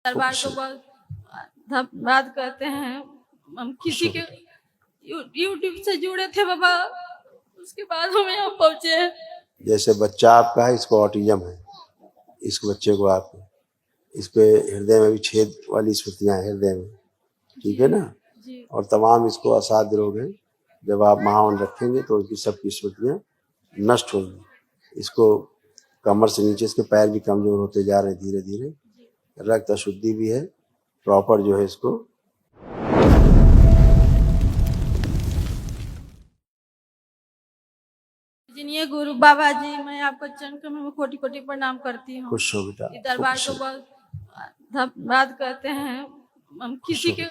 दरबार को बहुत धन्यवाद कहते हैं। हम किसी के यूट्यूब से जुड़े थे बाबा, उसके बाद हम यहाँ पहुँचे। जैसे बच्चा आपका है, इसको ऑटिज्म है, इस बच्चे को आप इस पे हृदय में भी छेद वाली स्मृतियाँ हैं हृदय में, ठीक है ना। और तमाम इसको असाध्य रोग हैं। जब आप महावन रखेंगे तो उसकी सबकी स्मृतियाँ नष्ट होंगी। इसको कमर से नीचे इसके पैर भी कमजोर होते जा रहे हैं धीरे धीरे। रक्त अशुद्धि भी है, प्रॉपर जो है इसको जिन्हें गुरु बाबा जी, मैं आपको चरण में कोटि कोटि प्रणाम करती हूँ। खुश हो बेटा। दरबार को बहुत धन्यवाद कहते हैं। हम किसी के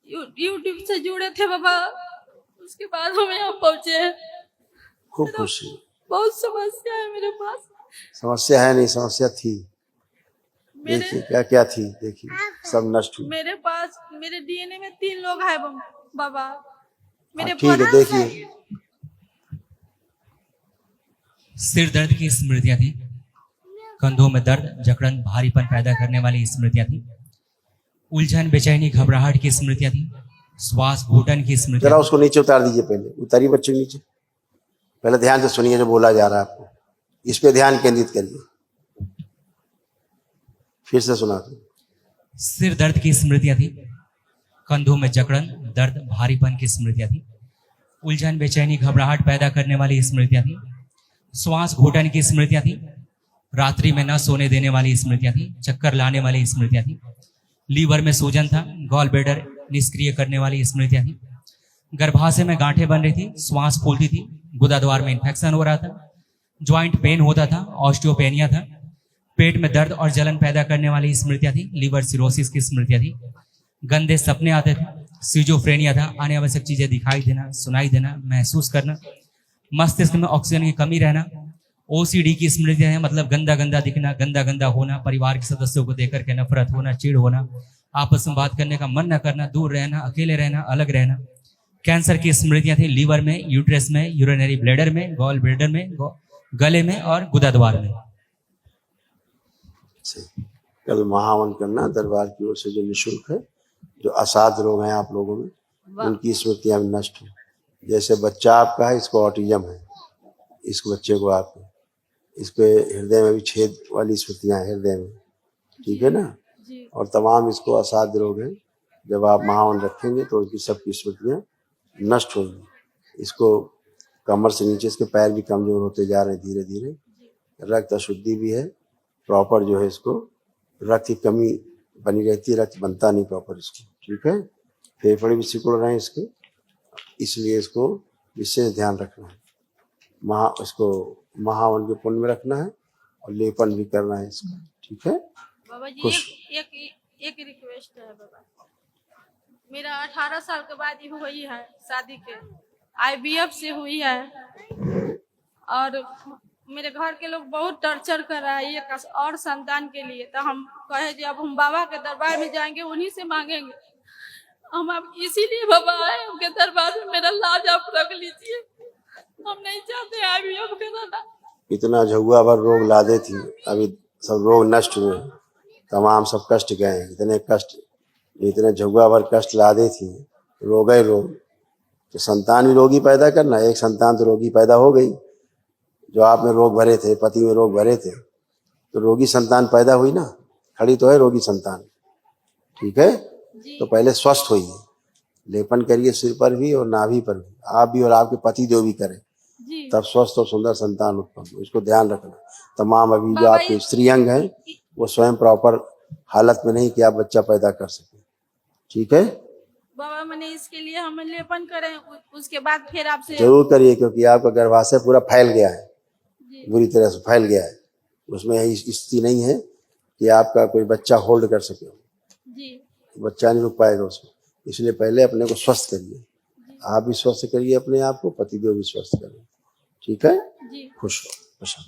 यूट्यूब से जुड़े थे बाबा, उसके बाद हम यहाँ पहुँचे। खूब खुशी। बहुत समस्या है मेरे पास। समस्या है नहीं, समस्या थी। देखिए क्या क्या थी, देखिए सब नष्ट हुई। मेरे पास मेरे डीएनए में 3 लोग हैं बाबा। मेरे ठीक है, देखिए सिर दर्द की स्मृतियां थी, कंधों में दर्द, जकड़न, भारीपन पैदा करने वाली स्मृतियां थी, उलझन, बेचैनी, घबराहट की स्मृतियां थी, श्वास घुटन की स्मृतियां। जरा उसको नीचे उतार दीजिए, पहले उतारिए बच्चे नीचे। पहले ध्यान से सुनिए जो बोला जा रहा है आपको, इस पे ध्यान केंद्रित करिए। फिर से सुना दो। सिर दर्द की स्मृतियां थी, कंधों में जकड़न, दर्द, भारीपन की स्मृतियां थी, उलझन, बेचैनी, घबराहट पैदा करने वाली स्मृतियां थी, श्वास घुटन की स्मृतियां थी, रात्रि में न सोने देने वाली स्मृतियां थी, चक्कर लाने वाली स्मृतियां थी, लीवर में सूजन था, गॉल ब्लैडर निष्क्रिय करने वाली स्मृतियां थी, गर्भाशय में गांठें बन रही थी, श्वास फूलती थी, गुदा द्वार में इन्फेक्शन हो रहा था, ज्वाइंट पेन होता था, ऑस्टियोपेनिया था, पेट में दर्द और जलन पैदा करने वाली स्मृतियां थी, लीवर सिरोसिस की स्मृतियां थी, गंदे सपने आते थे, सिजोफ्रेनिया था, अनावश्यक चीजें दिखाई देना, सुनाई देना, महसूस करना, मस्तिष्क में ऑक्सीजन की कमी रहना, ओसीडी की स्मृतियां हैं, मतलब गंदा गंदा दिखना, गंदा गंदा होना, परिवार के सदस्यों को देख करके नफरत होना, चिढ़ होना, आपस में बात करने का मन न करना, दूर रहना, अकेले रहना, अलग रहना। कैंसर की स्मृतियां थी, लीवर में, यूट्रस में, यूरिनरी ब्लैडर में, गॉल ब्लैडर में, गले में और गुदा द्वार में। कल महावन करना दरबार की ओर से जो निःशुल्क है, जो असाध्य रोग हैं आप लोगों में, उनकी स्मृतियां नष्ट हो। जैसे बच्चा आपका है, इसको ऑटिज्म है, इस बच्चे को आप इस पे हृदय में भी छेद वाली स्मृतियां हैं हृदय में, ठीक है ना। और तमाम इसको असाध्य रोग हैं। जब आप महावन रखेंगे तो उनकी सबकी स्मृतियां नष्ट होंगी। इसको कमर से नीचे इसके पैर भी कमजोर होते जा रहे हैं धीरे धीरे। रक्त अशुद्धि भी है, प्रॉपर जो है इसको रक्त की कमी बनी रहती है, रक्त बनता नहीं प्रॉपर इसको, ठीक है। फेफड़े भी सिकुड़ रहे हैं इसके, इसलिए इसको विशेष ध्यान रखना है। इसको महावन के पुण्य में रखना है और लेपन भी करना है इसका, ठीक है। बाबा जी एक रिक्वेस्ट है बाबा, मेरा 18 साल के बाद ही हुई है शादी के, IVF से हुई है, और मेरे घर के लोग बहुत टॉर्चर कर रहा है एक और संतान के लिए। तो हम कहे कि अब हम बाबा के दरबार में जाएंगे, उन्हीं से मांगेंगे। हम अब इसीलिए बाबा आए उनके दरबार में, मेरा लाज आप रख लीजिए, हम नहीं चाहते IVF कराना। इतना झुआ भर रोग लादे थी, अभी सब रोग नष्ट हुए, तमाम सब कष्ट गए हैं। इतने कष्ट, इतने झुआ भर कष्ट लादे थी, रोग ही रोग। तो संतान भी रोगी पैदा करना, एक संतान तो रोगी पैदा हो गई। जो आप में रोग भरे थे, पति में रोग भरे थे, तो रोगी संतान पैदा हुई ना, खड़ी तो है रोगी संतान, ठीक है। तो पहले स्वस्थ होइए, लेपन करिए सिर पर भी और नाभि पर भी, आप भी और आपके पति देव भी करें, तब स्वस्थ और सुंदर संतान उत्पन्न हो। इसको ध्यान रखना। तमाम अभी जो आपके स्त्री अंग हैं वो स्वयं प्रॉपर हालत में नहीं कि आप बच्चा पैदा कर सके, ठीक है बाबा। मैंने इसके लिए हम लेपन करें, उसके बाद फिर आपसे जरूर करिए, क्योंकि आपका गर्भाशय पूरा फैल गया है, बुरी तरह से फैल गया है। उसमें यही स्थिति नहीं है कि आपका कोई बच्चा होल्ड कर सके, बच्चा नहीं रुक पाएगा उसमें। इसलिए पहले अपने को स्वस्थ करिए, आप भी स्वस्थ करिए अपने आप को, पतिदेव भी स्वस्थ करिए, ठीक है। खुश हो, खुश हो।